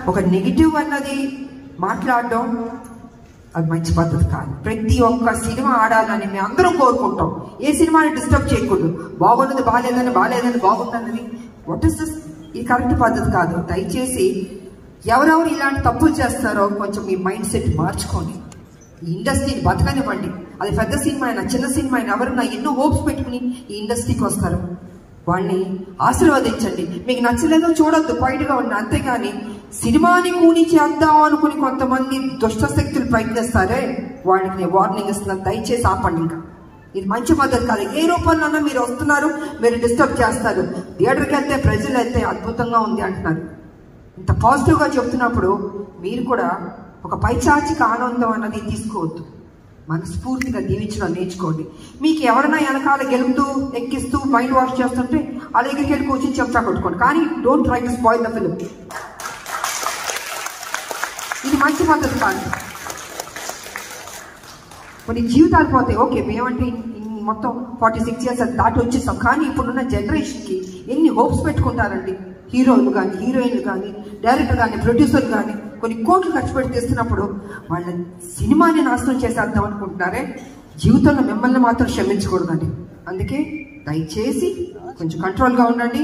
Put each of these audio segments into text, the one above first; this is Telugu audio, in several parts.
ఒక నెగిటివ్ అన్నది మాట్లాడడం అది మంచి పద్ధతి కాదు. ప్రతి ఒక్క సినిమా ఆడాలని మేము అందరం కోరుకుంటాం. ఏ సినిమాని డిస్టర్బ్ చేయకూడదు. బాగున్నది బాగాలేదని, బాగాలేదని బాగుందన్నది వాట్ ఇస్ దిస్? ఇది కరెక్ట్ పద్ధతి కాదు. దయచేసి ఎవరెవరు ఇలాంటి తప్పులు చేస్తారో కొంచెం మీ మైండ్ సెట్ మార్చుకోండి. ఈ ఇండస్ట్రీని బతకనివ్వండి. అది పెద్ద సినిమా అయినా చిన్న సినిమా అయినా ఎవరన్నా ఎన్నో హోప్స్ పెట్టుకుని ఈ ఇండస్ట్రీకి వస్తారు. వాళ్ళని ఆశీర్వదించండి. మీకు నచ్చలేదో చూడొద్దు, బయటగా ఉన్న. అంతేగాని సినిమాని కూని చేద్దాం అనుకుని కొంతమంది దుష్ట శక్తులు ప్రయత్నిస్తారే వాళ్ళకి నేను వార్నింగ్ ఇస్తున్నాను. దయచేసి ఆపండి. ఇంకా ఇది మంచి పద్ధతి కాదు. ఏ రూపంలోనన్నా మీరు వస్తున్నారు, మీరు డిస్టర్బ్ చేస్తారు. థియేటర్కి వెళ్తే ప్రజలు వెళ్తే అద్భుతంగా ఉంది అంటున్నారు. ఇంత పాజిటివ్గా చెప్తున్నప్పుడు మీరు కూడా ఒక పైచాచిక ఆనందం అన్నది తీసుకోవద్దు. మనస్ఫూర్తిగా దీవించడం నేర్చుకోండి. మీకు ఎవరైనా వెనకాల గెలుపుతూ ఎక్కిస్తూ మైండ్ వాష్ చేస్తుంటే ఆ దగ్గరికి వెళ్ళి కూర్చొని చెప్తా కొట్టుకోండి. కానీ don't try to spoil the film. ఇది మంచి పద్ధతి కాదు. కొన్ని జీవితాలు పోతాయి. ఓకే, మేమంటే మొత్తం 46 years దాటి వచ్చేస్తాం. కానీ ఇప్పుడున్న జనరేషన్కి ఎన్ని హోప్స్ పెట్టుకుంటారండి. హీరోలు కానీ, హీరోయిన్లు కానీ, డైరెక్టర్ కానీ, ప్రొడ్యూసర్ కానీ కొన్ని కోట్లు ఖర్చు పెట్టి తెస్తున్నప్పుడు వాళ్ళ సినిమాని నాశనం చేసేద్దాం అనుకుంటున్నారే. జీవితంలో మిమ్మల్ని మాత్రం క్షమించకూడదండి. అందుకే దయచేసి కొంచెం కంట్రోల్గా ఉండండి.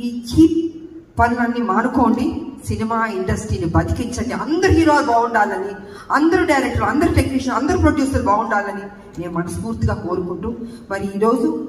ఈ చీప్ పనులన్నీ మానుకోండి. సినిమా ఇండస్ట్రీని బతికించండి. అందరు హీరోలు బాగుండాలని, అందరు డైరెక్టర్లు, అందరు టెక్నీషియన్, అందరు ప్రొడ్యూసర్లు బాగుండాలని నేను మనస్ఫూర్తిగా కోరుకుంటూ మరి ఈరోజు